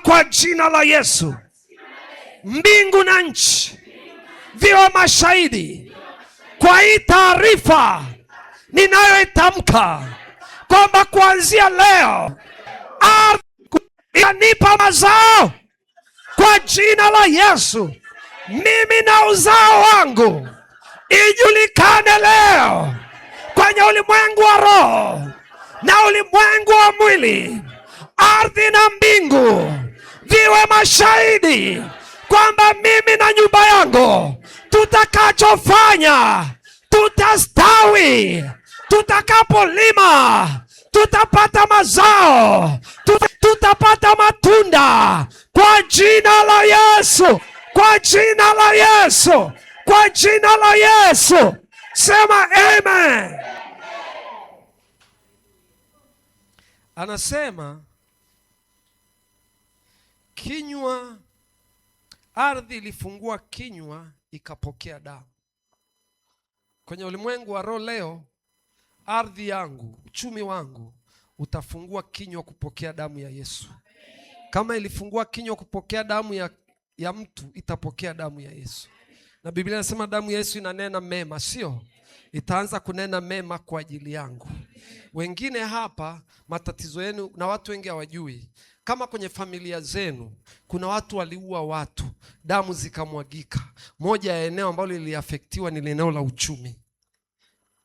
kwa jina la Yesu, mbingu na nchi viwe mashahidi kwa hii taarifa ninayoitamka kwamba kuanzia leo ardhi inanipa mazao kwa jina la Yesu. Mimi na uzao wangu ijulikane leo kwenye ulimwengu wa roho na ulimwengu wa mwili. Ardhi na mbingu viwe mashahidi kwamba mimi na nyumba yangu tutakachofanya tutastawi. Tutakapolima tutapata mazao, tutapata matunda kwa jina la Yesu, kwa jina la Yesu, kwa jina la Yesu. Sema amen. Anasema kinywa, ardhi ilifungua kinywa ikapokea damu. Kwenye ulimwengu wa roho leo, ardhi yangu, uchumi wangu utafungua kinywa kupokea damu ya Yesu. Kama ilifungua kinywa kupokea damu ya mtu, itapokea damu ya Yesu. Na Biblia inasema damu ya Yesu inanena mema, sio? Itaanza kunena mema kwa ajili yangu. Wengine hapa matatizo yenu, na watu wengi hawajui, kama kwenye familia zenu kuna watu waliua watu, damu zikamwagika. Moja ya eneo ambalo liliafektiwa ni eneo la uchumi.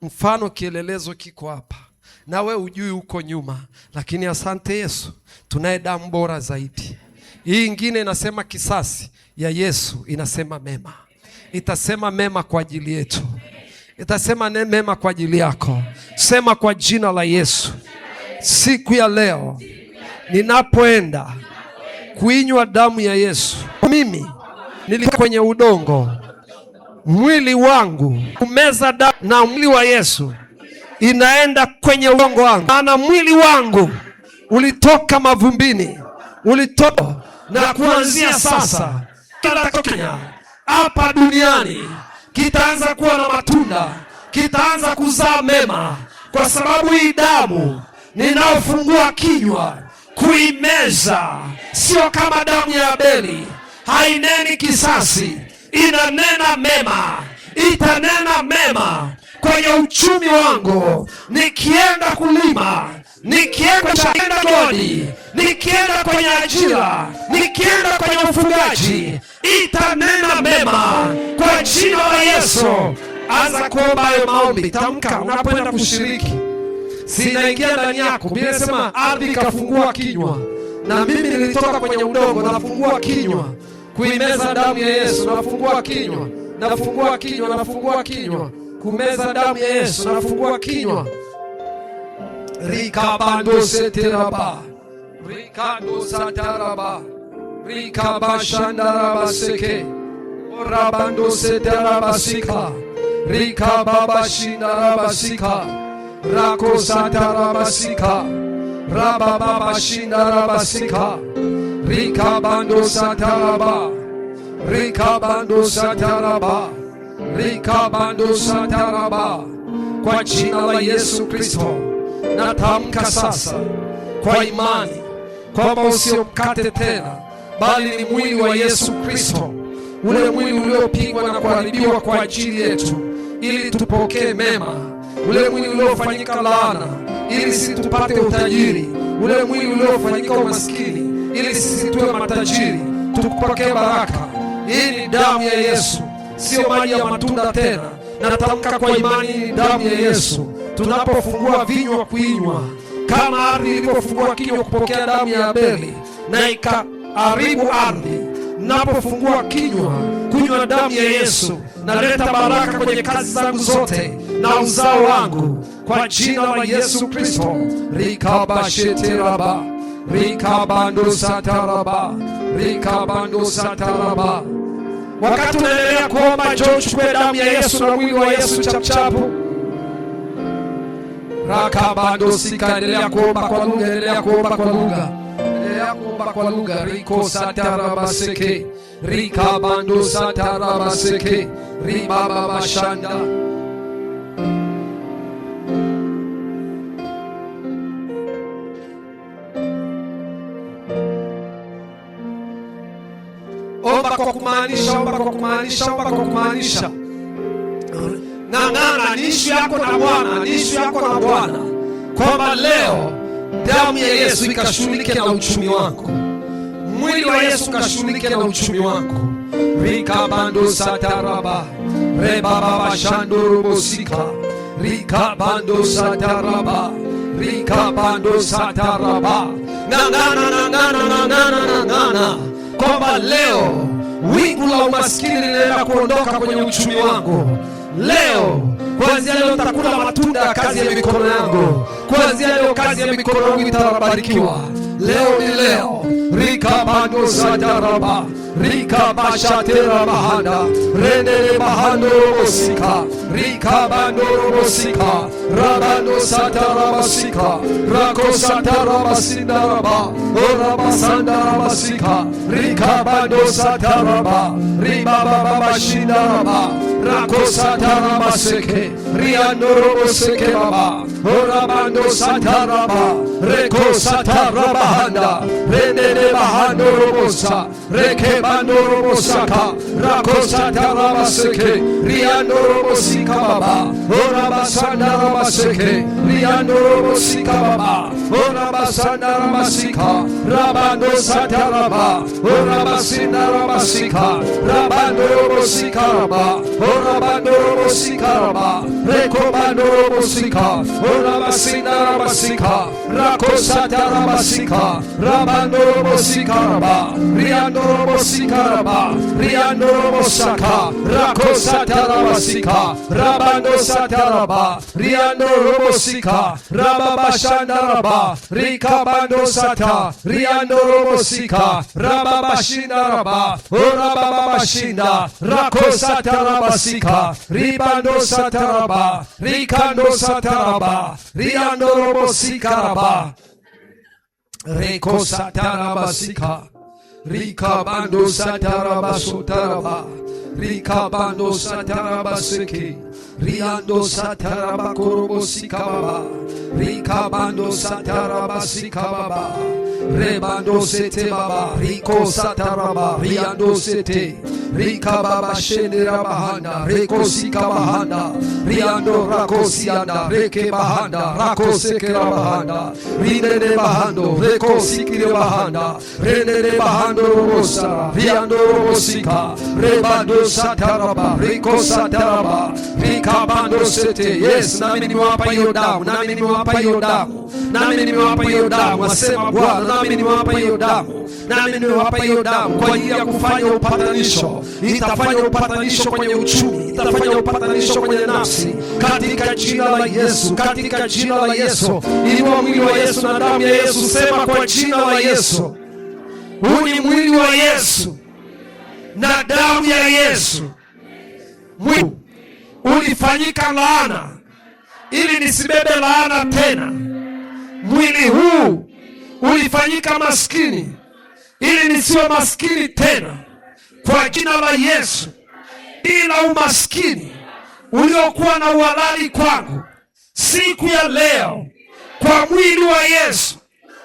Mfano kielelezo kiko hapa, na we ujui huko nyuma, lakini asante Yesu, tunaye damu bora zaidi. Hii ingine inasema kisasi, ya Yesu inasema mema. Itasema mema kwa ajili yetu, itasema mema kwa ajili yako. Sema kwa jina la Yesu, siku ya leo ninapoenda kuinywa damu ya Yesu, mimi nilikaa kwenye udongo, mwili wangu kumeza damu na mwili wa Yesu inaenda kwenye udongo wangu. Maana mwili wangu ulitoka mavumbini, ulitoka, na kuanzia sasa kila kitu hapa duniani kitaanza kuwa na matunda, kitaanza kuzaa mema, kwa sababu hii damu ninaofungua kinywa kuimeza sio kama damu ya Abeli. Haineni kisasi, inanena mema. Itanena mema kwenye uchumi wangu, nikienda kulima, nikienda godi, nikienda kwenye ajira, nikienda kwenye ufugaji, itanena mema kwa jina la Yesu. Anza kuomba hayo maombi, tamka unapoenda kushiriki. Sinaingia ndani yako. Biblia inasema ardhi ikafungua kinywa, na mimi nilitoka kwenye udongo, nafungua kinywa kuimeza damu ya Yesu. Nafungua kinywa, nafungua kinywa, nafungua kinywa kumeza damu ya Yesu. Nafungua kinywa. Rikabando seteraba, rikando sataraba, rikabashandaraba seke, orabando seteraba sika, rikababashindaraba sika, rako sataraba sika, rabababashindaraba sika, rikabando sataraba, rikabando sataraba, rikabando sataraba. Kwa jina la Yesu Kristo natamka sasa kwa imani kwamba usiokate tena, bali ni mwili wa Yesu Kristo, ule mwili uliopigwa na kuharibiwa kwa ajili yetu ili tupokee mema, ule mwili uliofanyika laana ili sisi tupate utajiri, ule mwili uliofanyika umaskini ili sisi tuwe matajiri, tupokee baraka. Hii ni damu ya Yesu, sio maji ya matunda tena. Natamka kwa imani damu ya Yesu. Tunapofungua vinywa kuinywa, kama ardhi ilipofungua kinywa kupokea damu ya Abeli na ikaharibu ardhi, napofungua kinywa kunywa damu ya Yesu, naleta baraka kwenye kazi zangu zote na uzao wangu kwa jina la Yesu Kristo. Rikabasheteraba, rikabando sataraba, rikabando sataraba. Wakati unaendelea kuomba, njoo uchukue damu ya Yesu na mwili wa Yesu chapchapu. Rakabando sika, endelea kuomba kwa lugha, endelea kuomba kwa lugha, endelea kuomba kwa lugha. Riko sataraba seke, rikabando sataraba seke, ribaba bashanda. Omba kwa kumaanisha, omba kwa kumaanisha, omba kwa kumaanisha. Ng'ang'ana, ni ishu yako na Bwana, ni ishu yako na Bwana, kwamba leo damu ya Yesu ikashughulike na uchumi wako, mwili wa Yesu ukashughulike na uchumi wako. Rika bando sataraba reba baba shanduru bosika rika bando sataraba rika bando sataraba. Ng'ang'ana kwamba leo wingu la umaskini linaenda kuondoka kwenye uchumi wangu. Leo kuanzia leo utakula matunda ya kazi ya mikono yangu. Kuanzia leo kazi ya mikono yangu itabarikiwa. Leo ni leo. Rika bando sataraba rika bashatera bahanda renere bahando robosika rika bando robosika rabando satarabasika rako satarabasindaraba orabasandaramasika rika bando sataraba ribabababashindaraba rako satarabaseke riando roboseke baba orabando sataraba reko satarabahanda renere bahando robosa reke bando robosaka rako satarabaseke riando robosika baba orabasandaramaseke riando robosika baba orabasandaramasika rabando sataraba orabasindarabasika rabando robosika baba orabando robosika baba reko bando robosika orabasindarabasika rako satarabasika rabando robosika baba riando robosika baba riando robosaka rako satarabasika rabando sataraba riando robosika rababashandaraba rika bando sata riando robosika rababashindaraba orababashinda rako satarabasika ribando sataraba rikando sataraba riando robosika raba reko satarabasika rika bando satarabasotaraba rika bando satarabaseke riando satarabakorobosikababa rika bando satarabasikababa rebando sete baba riko sataraba riando sete rika baba shendera bahanda reko sikabahanda riando rakosianda reke bahanda rako sekera bahanda rinene bahando reko sikire bahanda renene bahando robosa riando robosika rebando sataraba reko sataraba rika bando sete. Yes, nami nimewapa hiyo damu, nami nimewapa hiyo damu, nami nimewapa hiyo damu, asema Bwana, nami nimewapa hiyo damu, nami nimewapa hiyo damu kwa ajili ya kufanya upatanisho. Itafanya upatanisho kwenye uchumi, itafanya upatanisho kwenye nafsi, katika jina la Yesu, katika jina la Yesu. Inua mwili wa Yesu na damu ya Yesu, sema kwa jina la Yesu. Huu ni mwili wa Yesu na damu ya Yesu. Mwili ulifanyika laana ili nisibebe laana tena. Mwili huu ulifanyika maskini ili nisiwe maskini tena. Kwa jina la Yesu, ila umaskini uliokuwa na uhalali kwangu siku ya leo, kwa mwili wa Yesu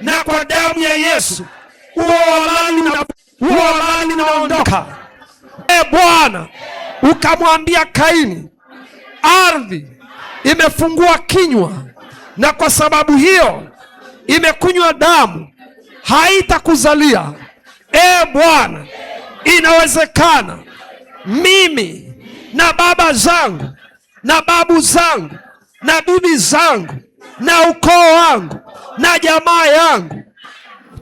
na kwa damu ya Yesu, huo uhalali unaondoka. Bwana ukamwambia Kaini, ardhi imefungua kinywa, na kwa sababu hiyo imekunywa damu, haitakuzalia. Bwana, inawezekana mimi na baba zangu na babu zangu na bibi zangu na ukoo wangu na jamaa yangu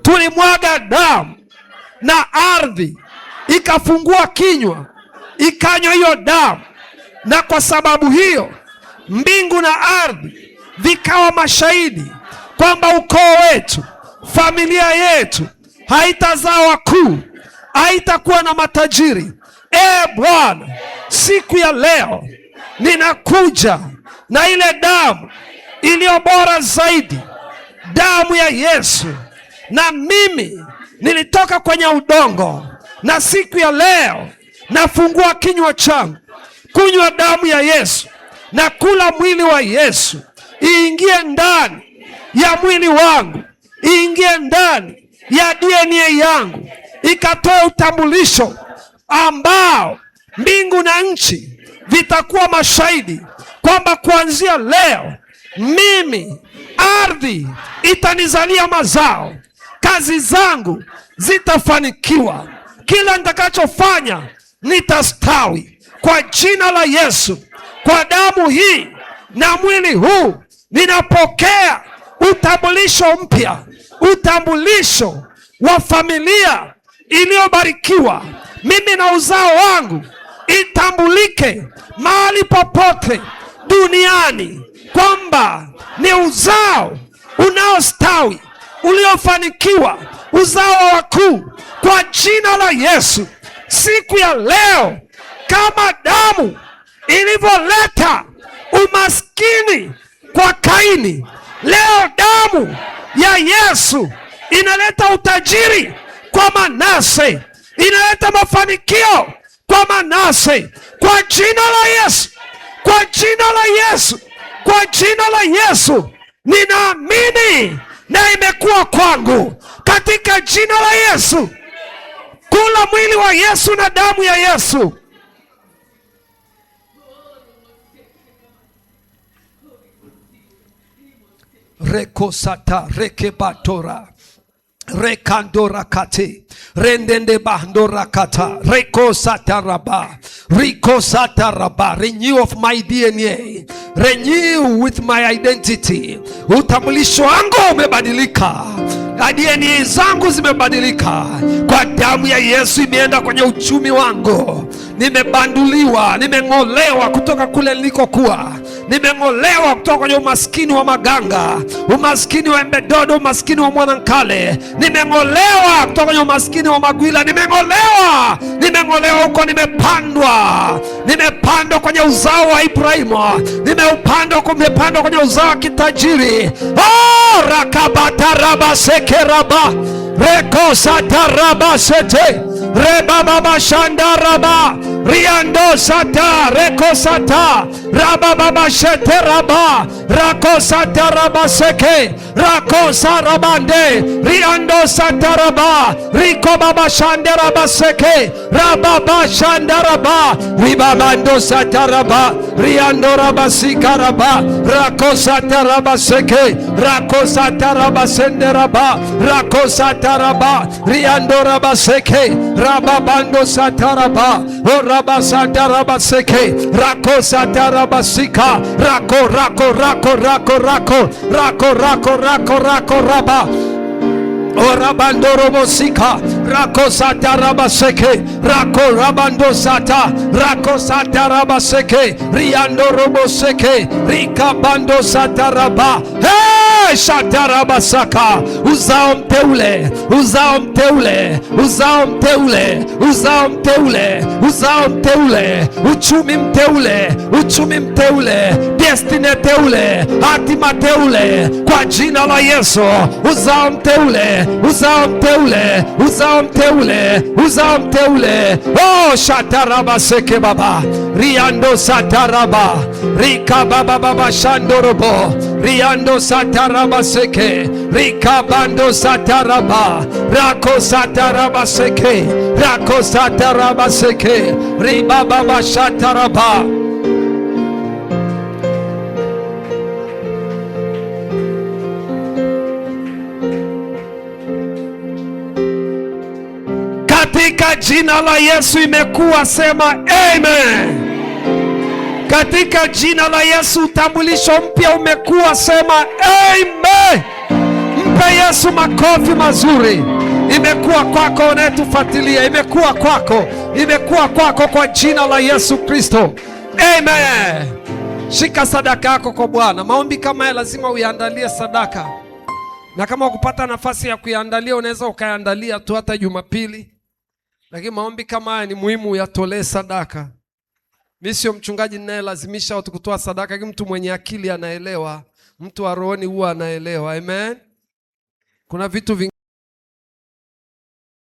tulimwaga damu, na ardhi ikafungua kinywa ikanywa hiyo damu, na kwa sababu hiyo mbingu na ardhi vikawa mashahidi kwamba ukoo wetu, familia yetu haitazaa wakuu, haitakuwa na matajiri. Bwana, siku ya leo ninakuja na ile damu iliyo bora zaidi, damu ya Yesu. Na mimi nilitoka kwenye udongo, na siku ya leo nafungua kinywa changu kunywa damu ya Yesu na kula mwili wa Yesu. Iingie ndani ya mwili wangu, iingie ndani ya DNA yangu, ikatoe utambulisho ambao mbingu na nchi vitakuwa mashahidi kwamba kuanzia leo mimi, ardhi itanizalia mazao, kazi zangu zitafanikiwa, kila nitakachofanya nitastawi kwa jina la Yesu. Kwa damu hii na mwili huu ninapokea utambulisho mpya, utambulisho wa familia iliyobarikiwa. Mimi na uzao wangu itambulike mahali popote duniani kwamba ni uzao unaostawi, uliofanikiwa, uzao wa wakuu, kwa jina la Yesu. Siku ya leo, kama damu ilivyoleta umaskini kwa Kaini, leo damu ya Yesu inaleta utajiri kwa Manase, inaleta mafanikio kwa Manase, kwa jina la Yesu, kwa jina la Yesu, kwa jina la Yesu. Ninaamini na imekuwa kwangu katika jina la Yesu. Kula mwili wa Yesu na damu ya Yesu. Rekosata rekebatora rekandora kate rendende bandora kata rekosata raba rikosata raba. Renew of my DNA, renew with my identity. Utambulisho wangu umebadilika, DNA zangu zimebadilika. Kwa damu ya Yesu imeenda kwenye uchumi wangu. Nimebanduliwa, nimeng'olewa kutoka kule nilikokuwa. Nimeng'olewa kutoka kwenye umaskini wa maganga, umaskini wa Embedodo, umaskini wa Mwanankale. Nimeng'olewa kutoka kwenye umaskini wa Magwila. Nimeng'olewa huko, nimepandwa kwenye uzao wa Ibrahimu. Nimepandwa kwenye uzao wa kitajiri. Oh, rakabataraba sekeraba rekosataraba sete reba baba shandaraba riando sata rekosata raba baba shete raba rakosata raba seke rakosa rabande riando sata raba riko baba shandaraba seke raba baba shandaraba ribabando sata raba riando raba sikaraba rakosata raba seke rakosata raba senderaba rakosata raba riando raba seke rababando sataraba oraba sataraba seke rako sataraba sika rako raba orabando robo sika rako sataraba seke rako rabando sata rako sataraba seke riando robo seke rikabando sataraba. Shatarabasaka, uzao mteule, uzao mteule, uzao mteule, uzao mteule, uzao mteule, uchumi mteule, uchumi mteule, destiny teule, hatima teule, kwa jina la Yesu. Uzao mteule, uzao mteule, uzao mteule, uzao mteule. Oh, shatarabaseke baba riando sataraba rika baba baba shandorobo riando sataraba seke rikabando sataraba rako sataraba seke rako sataraba seke ribaba sataraba. Katika jina la Yesu imekuwa, sema amen. Katika jina la Yesu utambulisho mpya umekuwa, sema amen. Mpe Yesu makofi mazuri. Imekuwa kwako unayetufuatilia, imekuwa kwako, imekuwa kwako kwa jina la Yesu Kristo, amen. Shika sadaka yako kwa Bwana. Maombi kama haya lazima uiandalie sadaka, na kama ukupata nafasi ya kuiandalia unaweza ukaandalia tu hata Jumapili, lakini maombi kama haya ni muhimu uyatolee sadaka. Mimi sio mchungaji ninayelazimisha watu kutoa sadaka, lakini mtu mwenye akili anaelewa, mtu wa rohoni huwa anaelewa. Amen. Kuna vitu